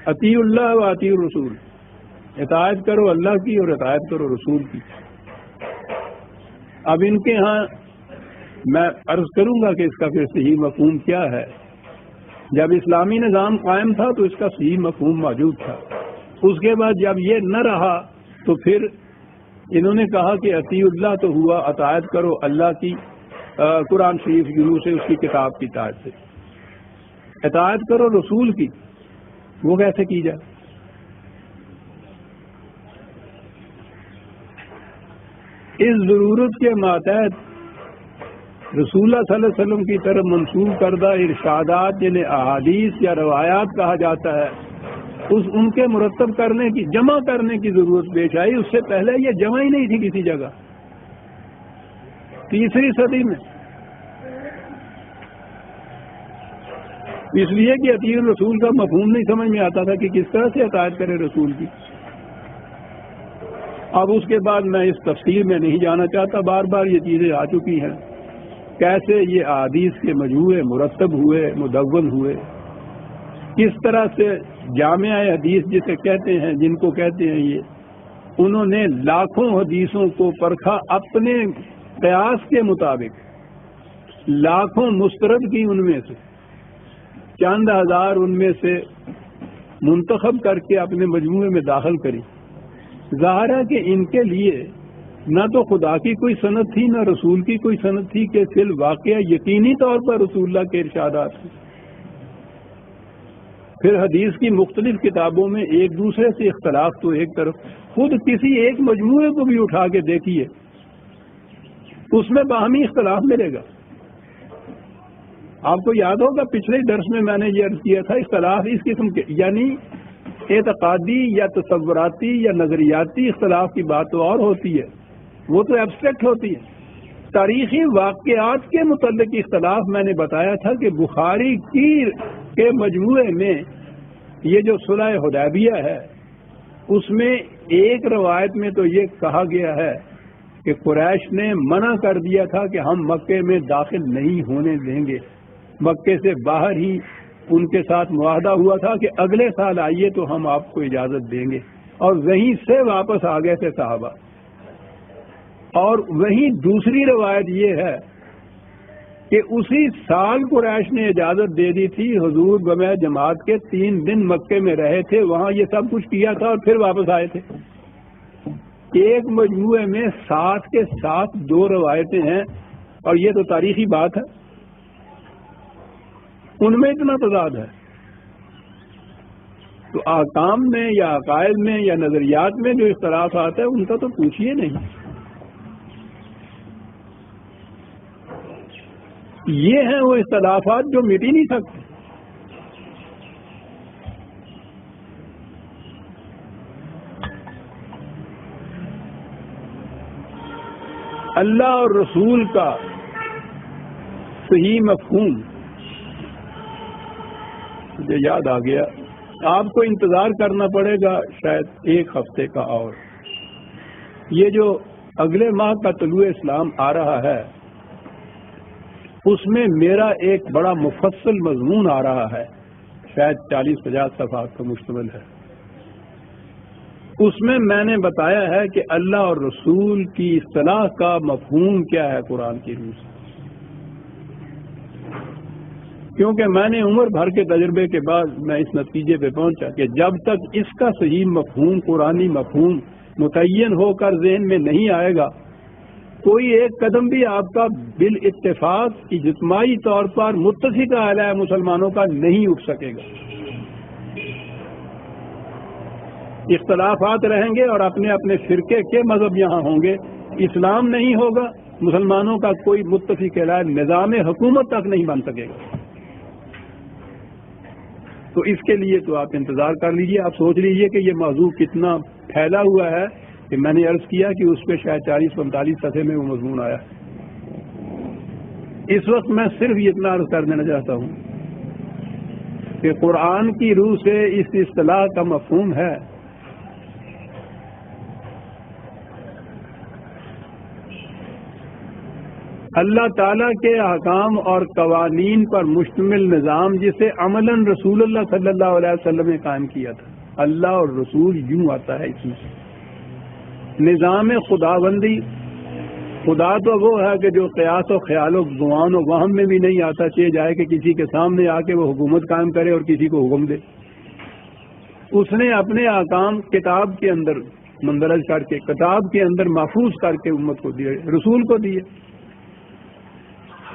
اطیع اللہ و اطیع الرسول، اطاعت کرو اللہ کی اور اطاعت کرو رسول کی۔ اب ان کے ہاں میں عرض کروں گا کہ اس کا پھر صحیح مفہوم کیا ہے۔ جب اسلامی نظام قائم تھا تو اس کا صحیح مفہوم موجود تھا، اس کے بعد جب یہ نہ رہا تو پھر انہوں نے کہا کہ اطیع اللہ تو ہوا اطاعت کرو اللہ کی، قرآن شریف شروع سے اس کی کتاب کی اطاعت سے، اطاعت کرو رسول کی، وہ کیسے کی جائے؟ اس ضرورت کے ماتحت رسول اللہ صلی اللہ علیہ وسلم کی طرف منسوب کردہ ارشادات جنہیں احادیث یا روایات کہا جاتا ہے، ان کے مرتب کرنے کی، جمع کرنے کی ضرورت پیش آئی۔ اس سے پہلے یہ جمع ہی نہیں تھی کسی جگہ، تیسری صدی میں، اس لیے کہ اطیع الرسول کا مفہوم نہیں سمجھ میں آتا تھا کہ کس طرح سے اطاعت کرے رسول کی۔ اب اس کے بعد میں اس تفصیل میں نہیں جانا چاہتا، بار بار یہ چیزیں آ چکی ہیں، کیسے یہ احادیث کے مجموعے مرتب ہوئے، مدون ہوئے، کس طرح سے جامع حدیث جسے کہتے ہیں، جن کو کہتے ہیں یہ، انہوں نے لاکھوں حدیثوں کو پرکھا اپنے قیاس کے مطابق، لاکھوں مسترد کی، ان میں سے چند ہزار ان میں سے منتخب کر کے اپنے مجموعے میں داخل کری۔ ظاہر ہے کہ ان کے لیے نہ تو خدا کی کوئی سند تھی نہ رسول کی کوئی سند تھی کہ فی الواقعہ یقینی طور پر رسول اللہ کے ارشادات ہیں۔ پھر حدیث کی مختلف کتابوں میں ایک دوسرے سے اختلاف تو ایک طرف، خود کسی ایک مجموعے کو بھی اٹھا کے دیکھیے، اس میں باہمی اختلاف ملے گا۔ آپ کو یاد ہوگا پچھلے درس میں نے یہ عرض کیا تھا، اختلاف اس قسم کے یعنی اعتقادی یا تصوراتی یا نظریاتی اختلاف کی بات تو اور ہوتی ہے، وہ تو ایبسٹریکٹ ہوتی ہے۔ تاریخی واقعات کے متعلق اختلاف میں نے بتایا تھا کہ بخاری کے مجموعے میں یہ جو صلح حدیبیہ ہے، اس میں ایک روایت میں تو یہ کہا گیا ہے کہ قریش نے منع کر دیا تھا کہ ہم مکے میں داخل نہیں ہونے دیں گے، مکے سے باہر ہی ان کے ساتھ معاہدہ ہوا تھا کہ اگلے سال آئیے تو ہم آپ کو اجازت دیں گے، اور وہیں سے واپس آ گئے تھے صحابہ۔ اور وہیں دوسری روایت یہ ہے کہ اسی سال قریش نے اجازت دے دی تھی، حضور بمع جماعت کے 3 دن مکے میں رہے تھے، وہاں یہ سب کچھ کیا تھا اور پھر واپس آئے تھے۔ ایک مجموعے میں ساتھ کے ساتھ 2 روایتیں ہیں، اور یہ تو تاریخی بات ہے، ان میں اتنا تضاد ہے۔ تو احکام میں یا عقائد میں یا نظریات میں جو اختلاف آتا ہے ان کا تو پوچھیے نہیں۔ یہ ہیں وہ اختلافات جو مٹ ہی نہیں سکتے۔ اللہ اور رسول کا صحیح مفہوم مجھے یاد آ گیا، آپ کو انتظار کرنا پڑے گا شاید 1 ہفتے کا، اور یہ جو اگلے ماہ کا طلوع اسلام آ رہا ہے اس میں میرا ایک بڑا مفصل مضمون آ رہا ہے، شاید 40-50 صفحات کا مشتمل ہے۔ اس میں نے بتایا ہے کہ اللہ اور رسول کی اصطلاح کا مفہوم کیا ہے قرآن کی روح سے، کیونکہ میں نے عمر بھر کے تجربے کے بعد میں اس نتیجے پہ پہنچا کہ جب تک اس کا صحیح مفہوم، قرآنی مفہوم متعین ہو کر ذہن میں نہیں آئے گا، کوئی ایک قدم بھی آپ کا بالاتفاق اجتماعی طور پر متفق علیہ مسلمانوں کا نہیں اٹھ سکے گا۔ اختلافات رہیں گے اور اپنے اپنے فرقے کے مذہب یہاں ہوں گے، اسلام نہیں ہوگا، مسلمانوں کا کوئی متفق علیہ نظام حکومت تک نہیں بن سکے گا۔ تو اس کے لیے تو آپ انتظار کر لیجئے۔ آپ سوچ لیجئے کہ یہ موضوع کتنا پھیلا ہوا ہے کہ میں نے عرض کیا کہ اس پہ شاید 40-45 صفحے میں وہ مضمون آیا۔ اس وقت میں صرف اتنا عرض کر دینا چاہتا ہوں کہ قرآن کی روح سے اس اصطلاح کا مفہوم ہے اللہ تعالیٰ کے احکام اور قوانین پر مشتمل نظام جسے عملاً رسول اللہ صلی اللہ علیہ وسلم نے قائم کیا تھا. اللہ اور رسول یوں آتا ہے اس میں نظام خداوندی. خدا تو وہ ہے کہ جو قیاس و خیال و گمان و وہم میں بھی نہیں آتا چاہے جائے کہ کسی کے سامنے آ کے وہ حکومت قائم کرے اور کسی کو حکم دے. اس نے اپنے احکام کتاب کے اندر مندرج کر کے کتاب کے اندر محفوظ کر کے امت کو دیے, رسول کو دیے.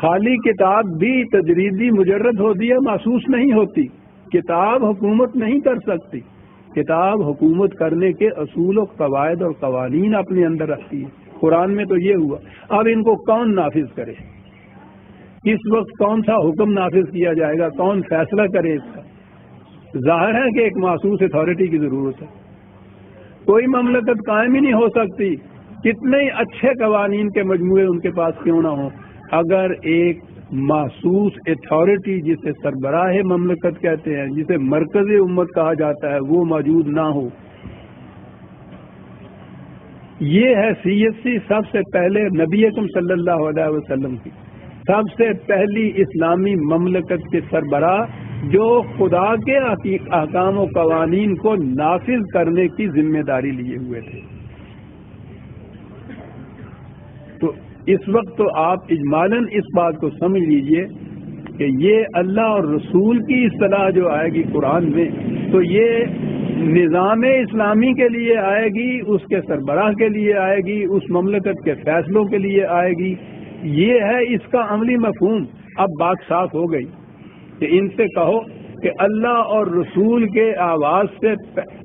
خالی کتاب بھی تجریدی مجرد ہوتی ہے, محسوس نہیں ہوتی. کتاب حکومت نہیں کر سکتی. کتاب حکومت کرنے کے اصول و قواعد اور قوانین اپنے اندر رکھتی ہے. قرآن میں تو یہ ہوا. اب ان کو کون نافذ کرے؟ اس وقت کون سا حکم نافذ کیا جائے گا؟ کون فیصلہ کرے اس کا؟ ظاہر ہے کہ ایک محسوس اتھارٹی کی ضرورت ہے. کوئی مملکت قائم ہی نہیں ہو سکتی کتنے ہی اچھے قوانین کے مجموعے ان کے پاس کیوں نہ ہوں, اگر ایک محسوس اتھارٹی جسے سربراہ مملکت کہتے ہیں, جسے مرکز امت کہا جاتا ہے, وہ موجود نہ ہو. یہ ہے حیثیت سب سے پہلے نبی اکرم صلی اللہ علیہ وسلم کی, سب سے پہلی اسلامی مملکت کے سربراہ جو خدا کے احکام و قوانین کو نافذ کرنے کی ذمہ داری لیے ہوئے تھے. تو اس وقت تو آپ اجمالاً اس بات کو سمجھ لیجئے کہ یہ اللہ اور رسول کی اصطلاح جو آئے گی قرآن میں, تو یہ نظام اسلامی کے لیے آئے گی, اس کے سربراہ کے لیے آئے گی, اس مملکت کے فیصلوں کے لیے آئے گی. یہ ہے اس کا عملی مفہوم. اب بات صاف ہو گئی کہ ان سے کہو کہ اللہ اور رسول کے آواز سے,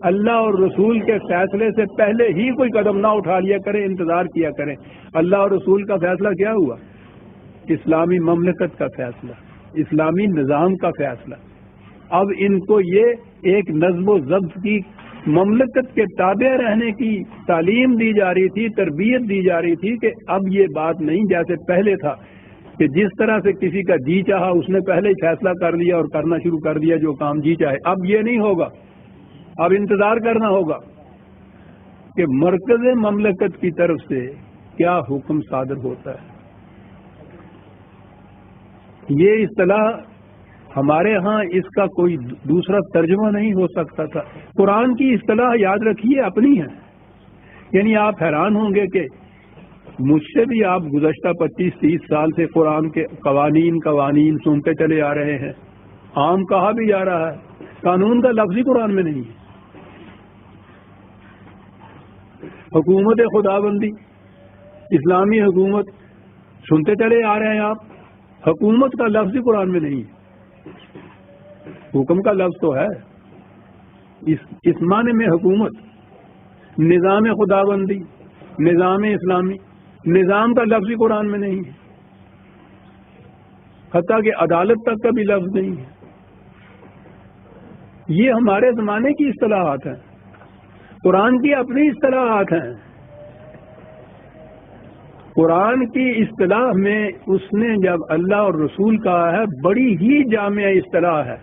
اللہ اور رسول کے فیصلے سے پہلے ہی کوئی قدم نہ اٹھا لیا کرے, انتظار کیا کریں. اللہ اور رسول کا فیصلہ کیا ہوا؟ اسلامی مملکت کا فیصلہ, اسلامی نظام کا فیصلہ. اب ان کو یہ ایک نظم و ضبط کی مملکت کے تابع رہنے کی تعلیم دی جا رہی تھی, تربیت دی جا رہی تھی کہ اب یہ بات نہیں جیسے پہلے تھا کہ جس طرح سے کسی کا جی چاہا اس نے پہلے ہی فیصلہ کر لیا اور کرنا شروع کر دیا جو کام جی چاہے. اب یہ نہیں ہوگا, اب انتظار کرنا ہوگا کہ مرکز مملکت کی طرف سے کیا حکم صادر ہوتا ہے. یہ اصطلاح ہمارے ہاں اس کا کوئی دوسرا ترجمہ نہیں ہو سکتا تھا. قرآن کی اصطلاح یاد رکھیے اپنی ہے. یعنی آپ حیران ہوں گے کہ مجھ سے بھی آپ گزشتہ 25-30 سال سے قرآن کے قوانین سنتے چلے آ رہے ہیں. عام کہا بھی جا رہا ہے, قانون کا لفظ ہی قرآن میں نہیں ہے. حکومت خداوندی, اسلامی حکومت سنتے چلے آ رہے ہیں آپ, حکومت کا لفظ ہی قرآن میں نہیں ہے. حکم کا لفظ تو ہے, اس معنی میں حکومت, نظام خداوندی, نظام اسلامی, نظام کا لفظ ہی قرآن میں نہیں ہے. حتیٰ کہ عدالت تک کا بھی لفظ نہیں ہے. یہ ہمارے زمانے کی اصطلاحات ہیں, قرآن کی اپنی اصطلاحات ہیں. قرآن کی اصطلاح میں اس نے جب اللہ اور رسول کہا ہے, بڑی ہی جامع اصطلاح ہے.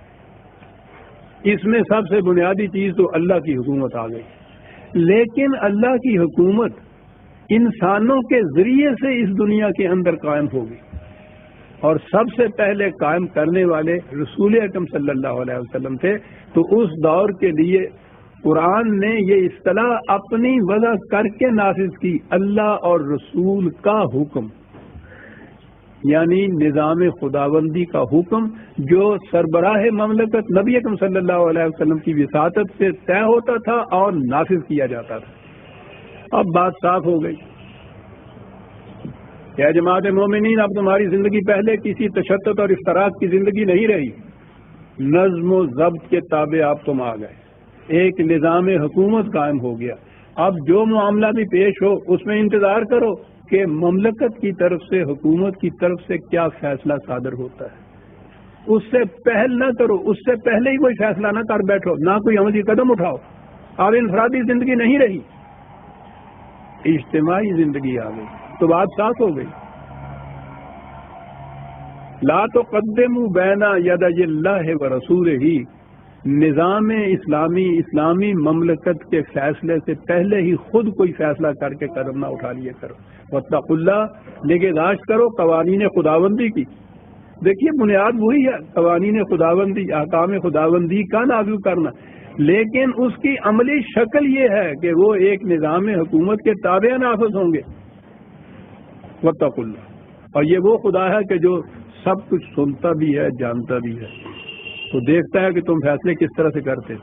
اس میں سب سے بنیادی چیز تو اللہ کی حکومت آ گئی. لیکن اللہ کی حکومت انسانوں کے ذریعے سے اس دنیا کے اندر قائم ہوگی, اور سب سے پہلے قائم کرنے والے رسول اکرم صلی اللہ علیہ وسلم تھے. تو اس دور کے لیے قرآن نے یہ اصطلاح اپنی وضع کر کے نافذ کی, اللہ اور رسول کا حکم, یعنی نظام خداوندی کا حکم جو سربراہ مملکت نبی اکرم صلی اللہ علیہ وسلم کی وساطت سے طے ہوتا تھا اور نافذ کیا جاتا تھا. اب بات صاف ہو گئی. کیا جماعت مومنین, اب تمہاری زندگی پہلے کسی تشدد اور افتراق کی زندگی نہیں رہی. نظم و ضبط کے تابع آپ تم آ گئے, ایک نظام حکومت قائم ہو گیا. اب جو معاملہ بھی پیش ہو اس میں انتظار کرو کہ مملکت کی طرف سے, حکومت کی طرف سے کیا فیصلہ صادر ہوتا ہے. اس سے پہل نہ کرو, اس سے پہلے ہی کوئی فیصلہ نہ کر بیٹھو, نہ کوئی عملی قدم اٹھاؤ. اب انفرادی زندگی نہیں رہی, اجتماعی زندگی آ گئی. تو بات صاف ہو گئی. لا تقدموا بین یدی اللہ و رسولہ, نظام اسلامی مملکت کے فیصلے سے پہلے ہی خود کوئی فیصلہ کر کے قدم نہ اٹھا لیا کرو. واتقوا اللہ، نگہداشت کرو قوانین خداوندی کی۔ دیکھیے بنیاد وہی ہے، قوانین خداوندی، احکام خداوندی کا نافذ کرنا، لیکن اس کی عملی شکل یہ ہے کہ وہ ایک نظام حکومت کے تابع نافذ ہوں گے۔ واتقوا اللہ، اور یہ وہ خدا ہے کہ جو سب کچھ سنتا بھی ہے، جانتا بھی ہے، تو دیکھتا ہے کہ تم فیصلے کس طرح سے کرتے